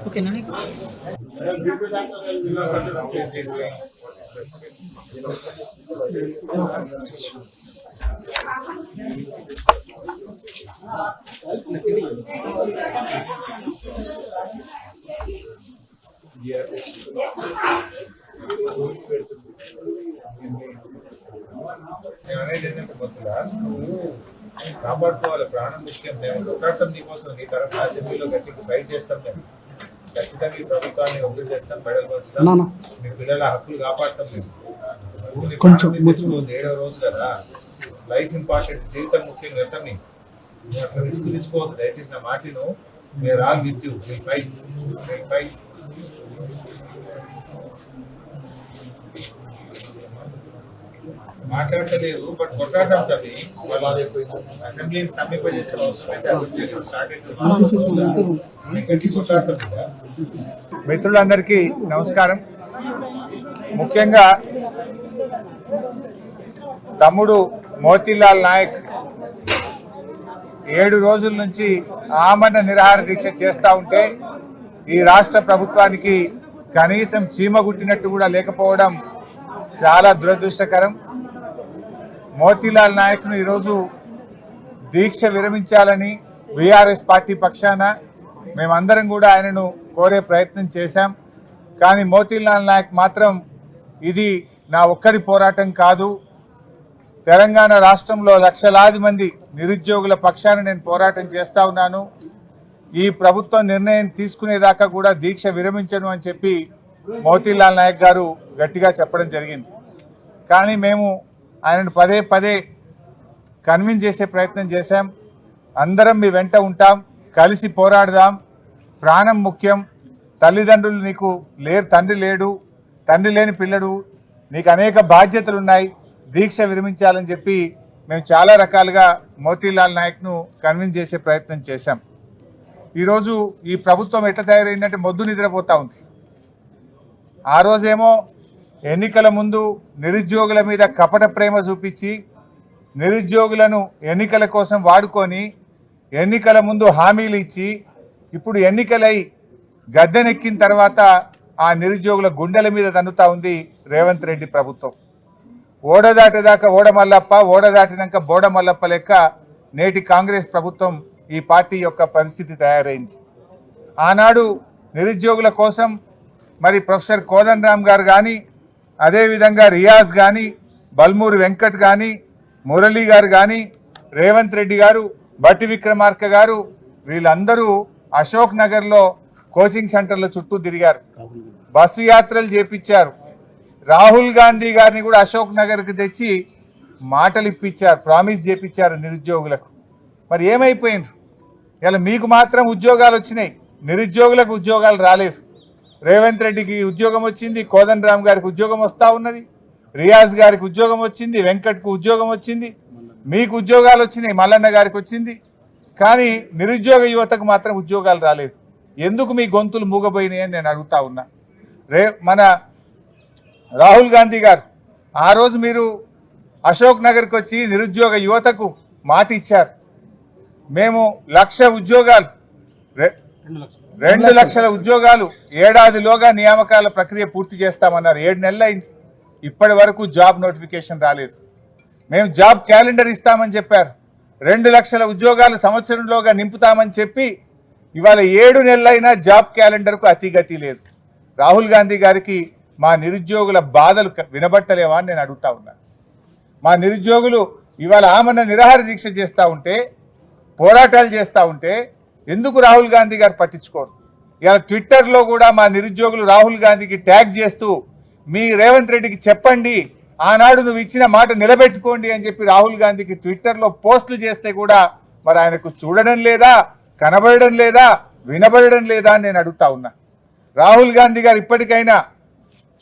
ఓకేనా? కాపాడుకోవాలి, ప్రాణం ముఖ్యం. మేము కొట్లాడతాం నీకోసం, నీ తరఫున అసెంబ్లీలో గట్టిగా ఫైట్ చేస్తాం. మేము ఖచ్చితంగా ఈ ప్రభుత్వాన్ని ఒత్తిడి చేస్తాం, మెడల్ పంచుతాం, మీ పిల్లల హక్కులు కాపాడుతాం. మేము కొంచెం 7వ రోజు కదా, లైఫ్ ఇంపార్టెంట్, జీవితం ముఖ్యం కదా. మేము అట్లా రిస్క్ తీసుకోవద్దు దయచేసి. నా మాటను మీరు ఆల్ విత్ యూ, ఫైట్. మాట్లాడలేదు బట్ కొట్లాడతాం తల్లి. అసెంబ్లీని స్తంభింపజేసే అవసరం అయితే అసెంబ్లీ స్టార్ట్ కొట్లాడతాం. మిత్రులందరికీ నమస్కారం. ముఖ్యంగా తమ్ముడు మోతీలాల్ నాయక్ 7 రోజుల నుంచి ఆమరణ నిరాహార దీక్ష చేస్తూ ఉంటే ఈ రాష్ట్ర ప్రభుత్వానికి కనీసం చీమగుట్టినట్టు కూడా లేకపోవడం చాలా దురదృష్టకరం. మోతీలాల్ నాయక్ను ఈరోజు దీక్ష విరమించాలని బీఆర్ఎస్ పార్టీ పక్షాన మేమందరం కూడా ఆయనను కోరే ప్రయత్నం చేశాం. కానీ మోతీలాల్ నాయక్ మాత్రం ఇది నా ఒక్కడి పోరాటం కాదు, తెలంగాణ రాష్ట్రంలో లక్షలాది మంది నిరుద్యోగుల పక్షాన నేను పోరాటం చేస్తూ ఉన్నాను, ఈ ప్రభుత్వం నిర్ణయం తీసుకునేదాకా కూడా దీక్ష విరమించను అని చెప్పి మోతీలాల్ నాయక్ గారు గట్టిగా చెప్పడం జరిగింది. కానీ మేము ఆయనను పదే పదే కన్విన్స్ చేసే ప్రయత్నం చేశాం. అందరం మీ వెంట ఉంటాం, కలిసి పోరాడదాం, ప్రాణం ముఖ్యం, తల్లిదండ్రులు నీకు లేరు, తండ్రి లేడు, తండ్రి లేని పిల్లడు, నీకు అనేక బాధ్యతలు ఉన్నాయి, దీక్ష విరమించాలని చెప్పి మేము చాలా రకాలుగా మోతీలాల్ నాయక్ను కన్విన్స్ చేసే ప్రయత్నం చేశాం. ఈరోజు ఈ ప్రభుత్వం ఎట్లా తయారైందంటే మొద్దు నిద్రపోతూ ఉంది. ఆ రోజేమో ఎన్నికల ముందు నిరుద్యోగుల మీద కపట ప్రేమ చూపించి నిరుద్యోగులను ఎన్నికల కోసం వాడుకొని ఎన్నికల ముందు హామీలు ఇచ్చి ఇప్పుడు ఎన్నికలై గద్దెనెక్కిన తర్వాత ఆ నిరుద్యోగుల గుండెల మీద తన్నుతా ఉంది రేవంత్ రెడ్డి ప్రభుత్వం. ఓడదాటేదాకా ఓడమల్లప్ప, ఓడదాటినాక బోడమల్లప్ప లెక్క నేటి కాంగ్రెస్ ప్రభుత్వం ఈ పార్టీ యొక్క పరిస్థితి తయారైంది. ఆనాడు నిరుద్యోగుల కోసం మరి ప్రొఫెసర్ కోదండరామ్ గారు కానీ, అదేవిధంగా రియాజ్ కానీ, బల్మూరి వెంకట్ కానీ, మురళీ గారు కానీ, రేవంత్ రెడ్డి గారు, బట్టి విక్రమార్క గారు, వీళ్ళందరూ అశోక్ నగర్లో కోచింగ్ సెంటర్ల చుట్టూ తిరిగారు, బస్సు యాత్రలు చేపించారు. రాహుల్ గాంధీ గారిని కూడా అశోక్ నగర్కి తెచ్చి మాటలు ఇప్పించారు, ప్రామిస్ చేపించారు నిరుద్యోగులకు. మరి ఏమైపోయింది? ఇలా మీకు మాత్రం ఉద్యోగాలు వచ్చినాయి, నిరుద్యోగులకు ఉద్యోగాలు రాలేదు. రేవంత్ రెడ్డికి ఉద్యోగం వచ్చింది, కోదండరామ్ గారికి ఉద్యోగం వస్తూ ఉన్నది, రియాజ్ గారికి ఉద్యోగం వచ్చింది, వెంకట్కు ఉద్యోగం వచ్చింది, మీకు ఉద్యోగాలు వచ్చినాయి, మల్లన్న గారికి వచ్చింది. కానీ నిరుద్యోగ యువతకు మాత్రం ఉద్యోగాలు రాలేదు. ఎందుకు మీ గొంతులు మూగబోయినాయి అని నేను అడుగుతా ఉన్నా. మన రాహుల్ గాంధీ గారు ఆ రోజు మీరు అశోక్ నగర్కి వచ్చి నిరుద్యోగ యువతకు మాట ఇచ్చారు, మేము 1,00,000 ఉద్యోగాలు 2 లక్షల ఉద్యోగాలు ఏడాదిలోగా నియామకాల ప్రక్రియ పూర్తి చేస్తామన్నారు. 7 నెలలు అయింది, ఇప్పటి వరకు జాబ్ నోటిఫికేషన్ రాలేదు. మేము జాబ్ క్యాలెండర్ ఇస్తామని చెప్పారు, 2 లక్షల ఉద్యోగాలు సంవత్సరంలోగా నింపుతామని చెప్పి ఇవాళ 7 నెలలైనా జాబ్ క్యాలెండర్కు అతిగతి లేదు. రాహుల్ గాంధీ గారికి మా నిరుద్యోగుల బాధలు వినబట్టలేవా అని నేను అడుగుతా ఉన్నాను. మా నిరుద్యోగులు ఇవాళ ఆమరణ నిరాహార దీక్ష చేస్తూ ఉంటే, పోరాటాలు చేస్తూ ఉంటే ఎందుకు రాహుల్ గాంధీ గారు పట్టించుకోరు? ఇవాళ ట్విట్టర్లో కూడా మా నిరుద్యోగులు రాహుల్ గాంధీకి ట్యాగ్ చేస్తూ మీ రేవంత్ రెడ్డికి చెప్పండి, ఆనాడు నువ్వు ఇచ్చిన మాట నిలబెట్టుకోండి అని చెప్పి రాహుల్ గాంధీకి ట్విట్టర్లో పోస్టులు చేస్తే కూడా మరి ఆయనకు చూడడం లేదా, కనబడడం లేదా, వినబడడం లేదా అని నేను అడుగుతా ఉన్నా. రాహుల్ గాంధీ గారు ఇప్పటికైనా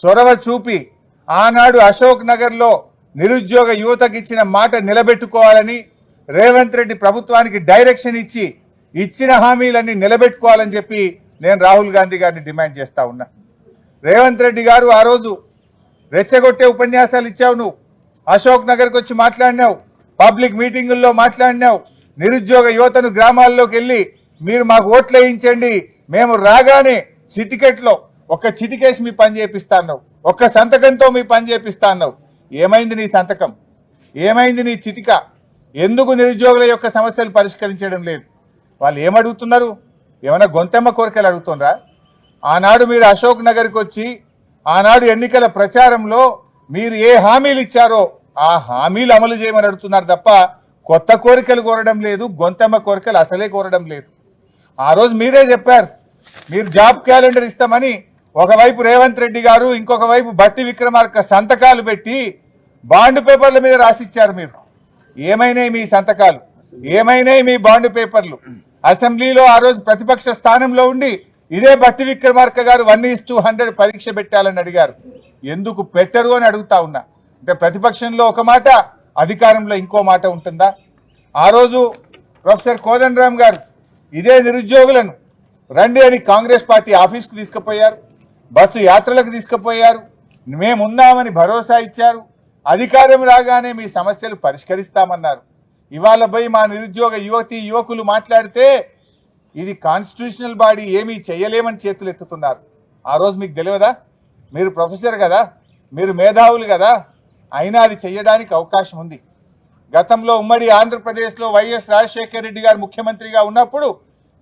చొరవ చూపి ఆనాడు అశోక్ నగర్లో నిరుద్యోగ యువతకు ఇచ్చిన మాట నిలబెట్టుకోవాలని, రేవంత్ రెడ్డి ప్రభుత్వానికి డైరెక్షన్ ఇచ్చి ఇచ్చిన హామీలన్నీ నిలబెట్టుకోవాలని చెప్పి నేను రాహుల్ గాంధీ గారిని డిమాండ్ చేస్తా ఉన్నా. రేవంత్ రెడ్డి గారు ఆ రోజు రెచ్చగొట్టే ఉపన్యాసాలు ఇచ్చావు నువ్వు. అశోక్ నగర్కి వచ్చి మాట్లాడినావు, పబ్లిక్ మీటింగుల్లో మాట్లాడినావు. నిరుద్యోగ యువతను గ్రామాల్లోకి వెళ్ళి మీరు మాకు ఓట్లు వేయించండి, మేము రాగానే చిటికెట్లో ఒక్క చిటికేసి మీ పని చేపిస్తాను, ఒక్క సంతకంతో మీ పని చేపిస్తాను. ఏమైంది నీ సంతకం? ఏమైంది నీ చిటిక? ఎందుకు నిరుద్యోగుల యొక్క సమస్యలు పరిష్కరించడం లేదు? వాళ్ళు ఏమడుగుతున్నారు? ఏమైనా గొంతెమ్మ కోరికలు అడుగుతున్నారా? ఆనాడు మీరు అశోక్ నగర్కి వచ్చి ఆనాడు ఎన్నికల ప్రచారంలో మీరు ఏ హామీలు ఇచ్చారో ఆ హామీలు అమలు చేయమని అడుగుతున్నారు తప్ప కొత్త కోరికలు కోరడం లేదు, గొంతెమ్మ కోరికలు అసలే కోరడం లేదు. ఆ రోజు మీరే చెప్పారు మీరు జాబ్ క్యాలెండర్ ఇస్తామని. ఒకవైపు రేవంత్ రెడ్డి గారు, ఇంకొక వైపు బట్టి విక్రమార్క సంతకాలు పెట్టి బాండ్ పేపర్ల మీద రాసిచ్చారు. మీరు ఏమైనాయి మీ సంతకాలు? ఏమైనాయి మీ బాండ్ పేపర్లు? అసెంబ్లీలో ఆ రోజు ప్రతిపక్ష స్థానంలో ఉండి ఇదే బట్టి విక్రమార్క గారు 1:100 పరీక్ష పెట్టాలని అడిగారు. ఎందుకు పెట్టరు అని అడుగుతా ఉన్నా. అంటే ప్రతిపక్షంలో ఒక మాట, అధికారంలో ఇంకో మాట ఉంటుందా? ఆ రోజు ప్రొఫెసర్ కోదండరామ్ గారు ఇదే నిరుద్యోగులను రండి అని కాంగ్రెస్ పార్టీ ఆఫీస్కు తీసుకుపోయారు, బస్సు యాత్రలకు తీసుకుపోయారు, మేమున్నామని భరోసా ఇచ్చారు. అధికారం రాగానే మీ సమస్యలు పరిష్కరిస్తామన్నారు. ఇవాళ పోయి మా నిరుద్యోగ యువతి యువకులు మాట్లాడితే ఇది కాన్స్టిట్యూషనల్ బాడీ, ఏమీ చేయలేమని చేతులు ఎత్తుతున్నారు. ఆ రోజు మీకు తెలియదా? మీరు ప్రొఫెసర్ కదా, మీరు మేధావులు కదా, అయినా అది చేయడానికి అవకాశం ఉంది. గతంలో ఉమ్మడి ఆంధ్రప్రదేశ్లో వైఎస్ రాజశేఖర రెడ్డి గారు ముఖ్యమంత్రిగా ఉన్నప్పుడు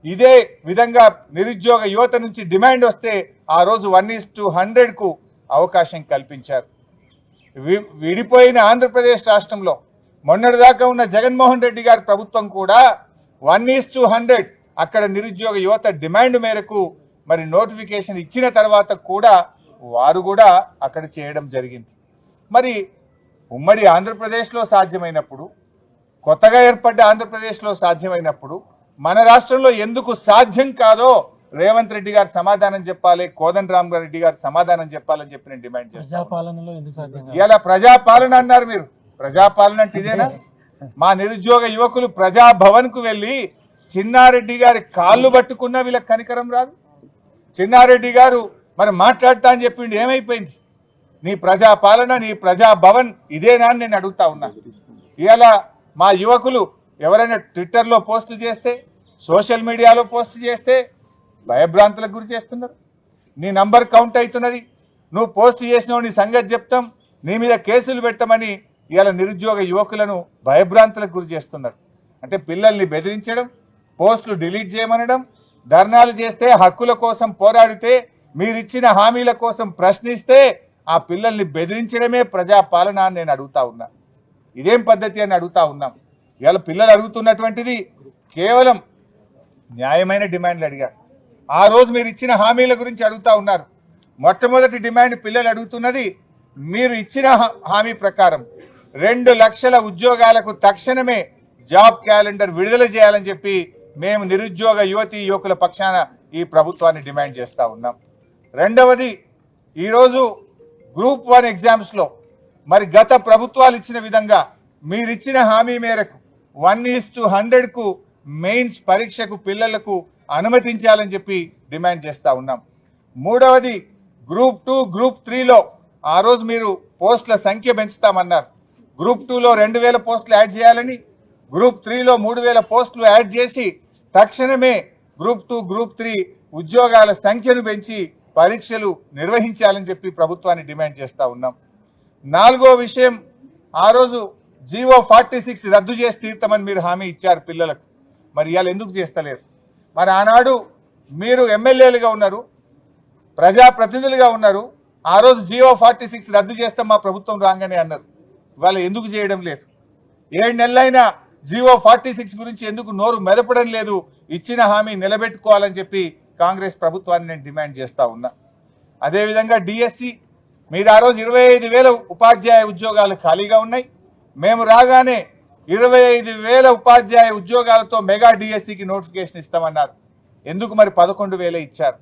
ఇదే విధంగా నిరుద్యోగ యువత నుంచి డిమాండ్ వస్తే ఆ రోజు 1:100కు అవకాశం కల్పించారు. విడిపోయిన ఆంధ్రప్రదేశ్ రాష్ట్రంలో మొన్నటిదాకా ఉన్న జగన్మోహన్ రెడ్డి గారి ప్రభుత్వం కూడా 1:100 అక్కడ నిరుద్యోగ యువత డిమాండ్ మేరకు మరి నోటిఫికేషన్ ఇచ్చిన తర్వాత కూడా వారు కూడా అక్కడ చేయడం జరిగింది. మరి ఉమ్మడి ఆంధ్రప్రదేశ్లో సాధ్యమైనప్పుడు, కొత్తగా ఏర్పడ్డ ఆంధ్రప్రదేశ్లో సాధ్యమైనప్పుడు మన రాష్ట్రంలో ఎందుకు సాధ్యం కాదో రేవంత్ రెడ్డి గారు సమాధానం చెప్పాలి, కోదండరామ్ రెడ్డి గారు సమాధానం చెప్పాలని చెప్పి నేను డిమాండ్ చేస్తాను. ఇలా ప్రజాపాలన అన్నారు మీరు. ప్రజాపాలన అంటే ఇదేనా? మా నిరుద్యోగ యువకులు ప్రజాభవన్కు వెళ్ళి చిన్నారెడ్డి గారి కాళ్ళు పట్టుకున్నా వీళ్ళకి కనికరం రాదు. చిన్నారెడ్డి గారు మరి మాట్లాడతా అని చెప్పిండు, ఏమైపోయింది? నీ ప్రజాపాలన, నీ ప్రజాభవన్ ఇదేనా అని నేను అడుగుతా ఉన్నా. ఇలా మా యువకులు ఎవరైనా ట్విట్టర్లో పోస్టులు చేస్తే, సోషల్ మీడియాలో పోస్ట్ చేస్తే భయభ్రాంతులకు గురి చేస్తున్నారు. నీ నంబర్ కౌంట్ అవుతున్నది, నువ్వు పోస్ట్ చేసినావు, నీ సంగతి చెప్తాం, నీ మీద కేసులు పెట్టమని ఇవాళ నిరుద్యోగ యువకులను భయభ్రాంతులకు గురి చేస్తున్నారు. అంటే పిల్లల్ని బెదిరించడం, పోస్టులు డిలీట్ చేయమనడం, ధర్నాలు చేస్తే, హక్కుల కోసం పోరాడితే, మీరిచ్చిన హామీల కోసం ప్రశ్నిస్తే ఆ పిల్లల్ని బెదిరించడమే ప్రజాపాలన అని నేను అడుగుతా ఉన్నా. ఇదేం పద్ధతి అని అడుగుతా ఉన్నాం. ఇవాళ పిల్లలు అడుగుతున్నటువంటిది కేవలం న్యాయమైన డిమాండ్లు అడిగారు. ఆ రోజు మీరు ఇచ్చిన హామీల గురించి అడుగుతా ఉన్నారు. మొట్టమొదటి డిమాండ్ పిల్లలు అడుగుతున్నది, మీరు ఇచ్చిన హామీ ప్రకారం 2 లక్షల ఉద్యోగాలకు తక్షణమే జాబ్ క్యాలెండర్ విడుదల చేయాలని చెప్పి మేము నిరుద్యోగ యువతి యువకుల పక్షాన ఈ ప్రభుత్వాన్ని డిమాండ్ చేస్తూ ఉన్నాం. రెండవది, ఈరోజు గ్రూప్ 1 ఎగ్జామ్స్లో మరి గత ప్రభుత్వాలు ఇచ్చిన విధంగా మీరిచ్చిన హామీ మేరకు 1:100కు మెయిన్స్ పరీక్షకు పిల్లలకు అనుమతించాలని చెప్పి డిమాండ్ చేస్తూ ఉన్నాం. మూడవది, గ్రూప్ 2, గ్రూప్ 3లో ఆ రోజు మీరు పోస్టుల సంఖ్య పెంచుతామన్నారు. గ్రూప్ 2లో 2000 పోస్టులు యాడ్ చేయాలని, గ్రూప్ 3లో 3000 పోస్టులు యాడ్ చేసి తక్షణమే గ్రూప్ 2, గ్రూప్ 3 ఉద్యోగాల సంఖ్యను పెంచి పరీక్షలు నిర్వహించాలని చెప్పి ప్రభుత్వాన్ని డిమాండ్ చేస్తూ ఉన్నాం. నాలుగో విషయం, ఆ రోజు జీవో 46 రద్దు చేసి తీర్తామని మీరు హామీ ఇచ్చారు పిల్లలకు. మరి ఇవాళ ఎందుకు చేస్తలేరు? మరి ఆనాడు మీరు ఎమ్మెల్యేలుగా ఉన్నారు, ప్రజాప్రతినిధులుగా ఉన్నారు. ఆ రోజు జీవో 46 రద్దు చేస్తాం మా ప్రభుత్వం రాగానే అన్నారు. ఇవాళ ఎందుకు చేయడం లేదు? 7 నెలలైనా జీవో 46 గురించి ఎందుకు నోరు మెదపడం లేదు? ఇచ్చిన హామీ నిలబెట్టుకోవాలని చెప్పి కాంగ్రెస్ ప్రభుత్వాన్ని నేను డిమాండ్ చేస్తూ ఉన్నా. అదేవిధంగా డిఎస్సి మీరు ఆ రోజు 25,000 ఉపాధ్యాయ ఉద్యోగాలు ఖాళీగా ఉన్నాయి. మేము రాగానే 25,000 ఉపాధ్యాయ ఉద్యోగాలతో మెగా డిఎస్సికి నోటిఫికేషన్ ఇస్తామన్నారు. ఎందుకు మరి 11,000 ఇచ్చారు?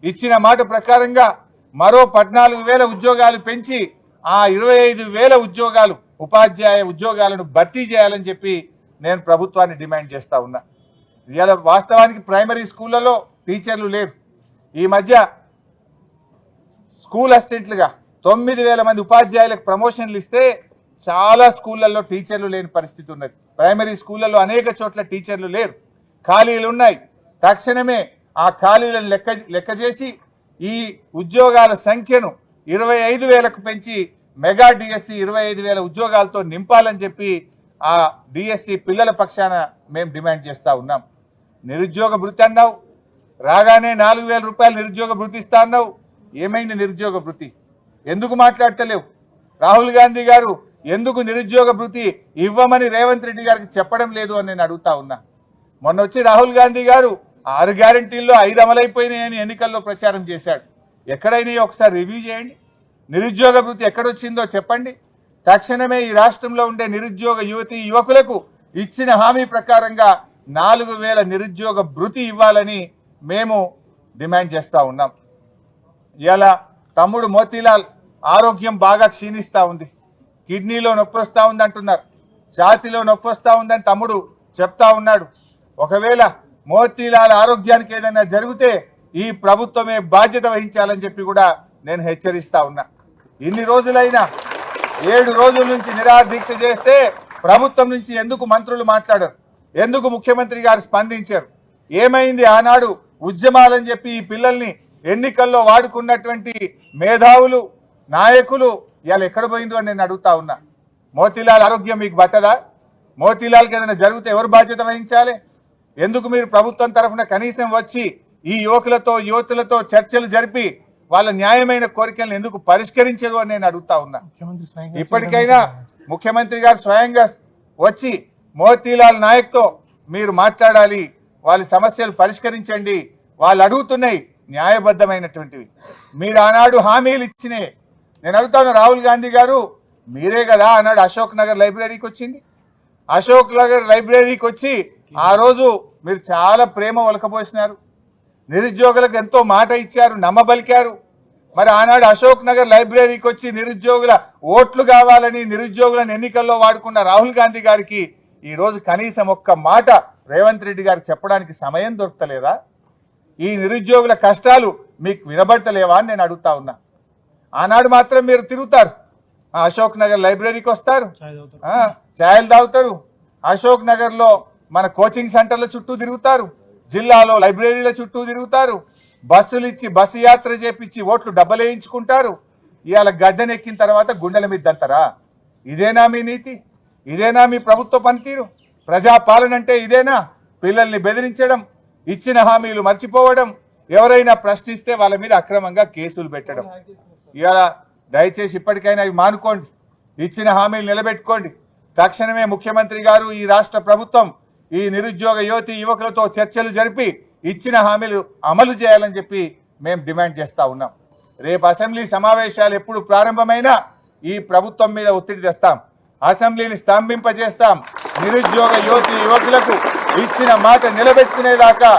ఇచ్చిన మాట ప్రకారంగా మరో 14,000 ఉద్యోగాలు పెంచి ఆ 25,000 ఉద్యోగాలు ఉపాధ్యాయ ఉద్యోగాలను భర్తీ చేయాలని చెప్పి నేను ప్రభుత్వాన్ని డిమాండ్ చేస్తూ ఉన్నా. ఇవాళ వాస్తవానికి ప్రైమరీ స్కూళ్ళలో టీచర్లు లేరు. ఈ మధ్య స్కూల్ అసిస్టెంట్లుగా 9,000 మంది ఉపాధ్యాయులకు ప్రమోషన్లు ఇస్తే చాలా స్కూళ్ళల్లో టీచర్లు లేని పరిస్థితి ఉన్నది. ప్రైమరీ స్కూళ్ళల్లో అనేక చోట్ల టీచర్లు లేరు, ఖాళీలు ఉన్నాయి. తక్షణమే ఆ ఖాళీలను లెక్క చేసి ఈ ఉద్యోగాల సంఖ్యను 25,000కు పెంచి మెగా డిఎస్సి 25,000 ఉద్యోగాలతో నింపాలని చెప్పి ఆ డిఎస్సి పిల్లల పక్షాన మేము డిమాండ్ చేస్తూ ఉన్నాం. నిరుద్యోగ భృతి అన్నావు, రాగానే 4,000 రూపాయలు నిరుద్యోగ భృతి ఇస్తా అన్నావు. ఏమైంది నిరుద్యోగ భృతి? ఎందుకు మాట్లాడతలేవు? రాహుల్ గాంధీ గారు ఎందుకు నిరుద్యోగ భృతి ఇవ్వమని రేవంత్ రెడ్డి గారికి చెప్పడం లేదు అని నేను అడుగుతా ఉన్నా. మొన్న వచ్చి రాహుల్ గాంధీ గారు 6 గ్యారంటీల్లో 5 అమలైపోయినాయని ఎన్నికల్లో ప్రచారం చేశాడు. ఎక్కడైనా ఒకసారి రివ్యూ చేయండి. నిరుద్యోగ భృతి ఎక్కడొచ్చిందో చెప్పండి. తక్షణమే ఈ రాష్ట్రంలో ఉండే నిరుద్యోగ యువతి యువకులకు ఇచ్చిన హామీ ప్రకారంగా 4,000 నిరుద్యోగ భృతి ఇవ్వాలని మేము డిమాండ్ చేస్తూ ఉన్నాం. ఇలా తమ్ముడు మోతీలాల్ ఆరోగ్యం బాగా క్షీణిస్తూ ఉంది, కిడ్నీలో నొప్పి వస్తూ ఉంది అంటున్నారు, ఛాతీలో నొప్పి వస్తూ ఉందని తమ్ముడు చెప్తా ఉన్నాడు. ఒకవేళ మోతీలాల్ ఆరోగ్యానికి ఏదైనా జరిగితే ఈ ప్రభుత్వమే బాధ్యత వహించాలని చెప్పి కూడా నేను హెచ్చరిస్తా ఉన్నా. ఇన్ని రోజులైనా 7 రోజుల నుంచి నిరాహార దీక్ష చేస్తే ప్రభుత్వం నుంచి ఎందుకు మంత్రులు మాట్లాడారు? ఎందుకు ముఖ్యమంత్రి గారు స్పందించారు? ఏమైంది? ఆనాడు ఉద్యమాలని చెప్పి ఈ పిల్లల్ని ఎన్నికల్లో వాడుకున్నటువంటి మేధావులు నాయకులు ఇవాళ ఎక్కడ పోయిందో అని నేను అడుగుతా ఉన్నా. మోతీలాల్ ఆరోగ్యం మీకు పట్టదా? మోతీలాల్కి ఏదైనా జరిగితే ఎవరు బాధ్యత వహించాలి? ఎందుకు మీరు ప్రభుత్వం తరఫున కనీసం వచ్చి ఈ యువతులతో చర్చలు జరిపి వాళ్ళ న్యాయమైన కోరికలను ఎందుకు పరిష్కరించరు అని నేను అడుగుతా ఉన్నా. ఇప్పటికైనా ముఖ్యమంత్రి గారు స్వయంగా వచ్చి మోతీలాల్ నాయక్తో మీరు మాట్లాడాలి, వాళ్ళ సమస్యలు పరిష్కరించండి. వాళ్ళు అడుగుతున్నాయి న్యాయబద్ధమైనటువంటివి. మీరు ఆనాడు హామీలు ఇచ్చినే. నేను అడుగుతాను, రాహుల్ గాంధీ గారు మీరే కదా ఆనాడు అశోక్ నగర్ లైబ్రరీకి వచ్చింది. అశోక్ నగర్ లైబ్రరీకి వచ్చి ఆ రోజు మీరు చాలా ప్రేమ ఒలకబోసినారు, నిరుద్యోగులకు ఎంతో మాట ఇచ్చారు, నమ్మబలికారు. మరి ఆనాడు అశోక్ నగర్ లైబ్రరీకి వచ్చి నిరుద్యోగుల ఓట్లు కావాలని నిరుద్యోగులను ఎన్నికల్లో వాడుకున్న రాహుల్ గాంధీ గారికి ఈ రోజు కనీసం ఒక్క మాట రేవంత్ రెడ్డి గారికి చెప్పడానికి సమయం దొరకలేదా? ఈ నిరుద్యోగుల కష్టాలు మీకు వినబడతలేవా అని నేను అడుగుతా ఉన్నా. ఆనాడు మాత్రం మీరు తిరుగుతారు, అశోక్ నగర్ లైబ్రరీకి వస్తారు, ఛాయలు తాగుతారు, అశోక్ నగర్లో మన కోచింగ్ సెంటర్ల చుట్టూ తిరుగుతారు, జిల్లాలో లైబ్రరీల చుట్టూ తిరుగుతారు, బస్సులు ఇచ్చి బస్సు యాత్ర చేపించి ఓట్లు డబ్బలేయించుకుంటారు. ఇవాళ గద్దెనెక్కిన తర్వాత గుండెల మీద దంతరా? ఇదేనా మీ నీతి? ఇదేనా మీ ప్రభుత్వ పనితీరు? ప్రజాపాలన అంటే ఇదేనా? పిల్లల్ని బెదిరించడం, ఇచ్చిన హామీలు మర్చిపోవడం, ఎవరైనా ప్రశ్నిస్తే వాళ్ళ మీద అక్రమంగా కేసులు పెట్టడం. ఇవాళ దయచేసి ఇప్పటికైనా ఇవి మానుకోండి, ఇచ్చిన హామీలు నిలబెట్టుకోండి. తక్షణమే ముఖ్యమంత్రి గారు, ఈ రాష్ట్ర ప్రభుత్వం ఈ నిరుద్యోగ యువతి యువకులతో చర్చలు జరిపి ఇచ్చిన హామీలు అమలు చేయాలని చెప్పి మేము డిమాండ్ చేస్తూ ఉన్నాం. రేపు అసెంబ్లీ సమావేశాలు ఎప్పుడు ప్రారంభమైనా ఈ ప్రభుత్వం మీద ఒత్తిడి తెస్తాం, అసెంబ్లీని స్తంభింపజేస్తాం. నిరుద్యోగ యువతి యువకులకు ఇచ్చిన మాట నిలబెట్టుకునేదాకా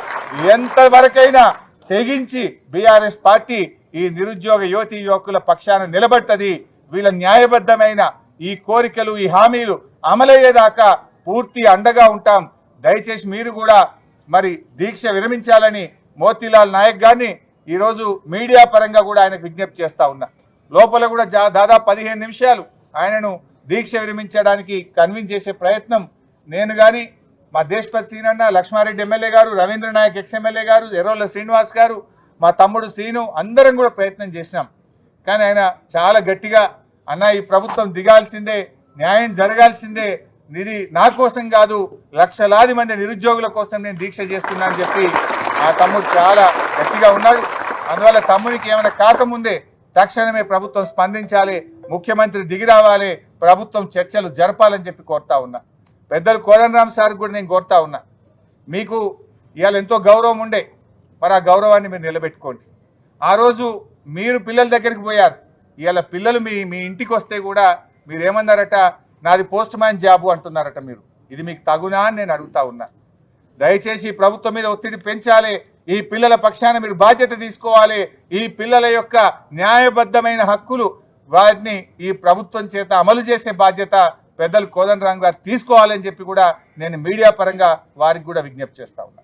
ఎంతవరకైనా తెగించి బీఆర్ఎస్ పార్టీ ఈ నిరుద్యోగ యువతి యువకుల పక్షాన నిలబడుతుంది. వీళ్ళ న్యాయబద్ధమైన ఈ కోరికలు, ఈ హామీలు అమలయ్యేదాకా పూర్తి అండగా ఉంటాం. దయచేసి మీరు కూడా మరి దీక్ష విరమించాలని మోతీలాల్ నాయక్ గారిని ఈరోజు మీడియా పరంగా కూడా ఆయనకు విజ్ఞప్తి చేస్తా ఉన్నా. లోపల కూడా దాదాపు 15 నిమిషాలు ఆయనను దీక్ష విరమించడానికి కన్విన్స్ చేసే ప్రయత్నం నేను కానీ, మా దేశపతి సీనన్న, లక్ష్మారెడ్డి ఎమ్మెల్యే గారు, రవీంద్ర నాయక్ ఎక్స్ఎమ్మెల్యే గారు, ఎర్రోళ్ళ శ్రీనివాస్ గారు, మా తమ్ముడు సీను అందరం కూడా ప్రయత్నం చేసినాం. కానీ ఆయన చాలా గట్టిగా అన్న ఈ ప్రభుత్వం దిగాల్సిందే, న్యాయం జరగాల్సిందే, ఇది నా కోసం కాదు లక్షలాది మంది నిరుద్యోగుల కోసం నేను దీక్ష చేస్తున్నా అని చెప్పి ఆ తమ్ముడు చాలా గట్టిగా ఉన్నాడు. అందువల్ల తమ్మునికి ఏమైనా కాకముందే తక్షణమే ప్రభుత్వం స్పందించాలి, ముఖ్యమంత్రి దిగి రావాలి, ప్రభుత్వం చర్చలు జరపాలని చెప్పి కోరుతా ఉన్నా. పెద్దలు కోదండరామ్ సార్ కూడా నేను కోరుతా ఉన్నా, మీకు ఇవాళ ఎంతో గౌరవం ఉండే, మరి ఆ గౌరవాన్ని మీరు నిలబెట్టుకోండి. ఆ రోజు మీరు పిల్లల దగ్గరికి పోయారు, ఇవాళ పిల్లలు మీ ఇంటికి వస్తే కూడా మీరు ఏమన్నారట, నాది పోస్ట్ మ్యాన్ జాబు అంటున్నారట. మీరు ఇది మీకు తగునా అని నేను అడుగుతా ఉన్నా. దయచేసి ప్రభుత్వం మీద ఒత్తిడి పెంచాలి, ఈ పిల్లల పక్షాన మీరు బాధ్యత తీసుకోవాలి. ఈ పిల్లల యొక్క న్యాయబద్ధమైన హక్కులు వాటిని ఈ ప్రభుత్వం చేత అమలు చేసే బాధ్యత పెద్దలు కోదండరామ్ గారు తీసుకోవాలని చెప్పి కూడా నేను మీడియా పరంగా వారికి కూడా విజ్ఞప్తి చేస్తా ఉన్నా.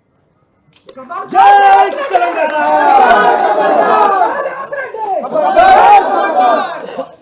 खबरदार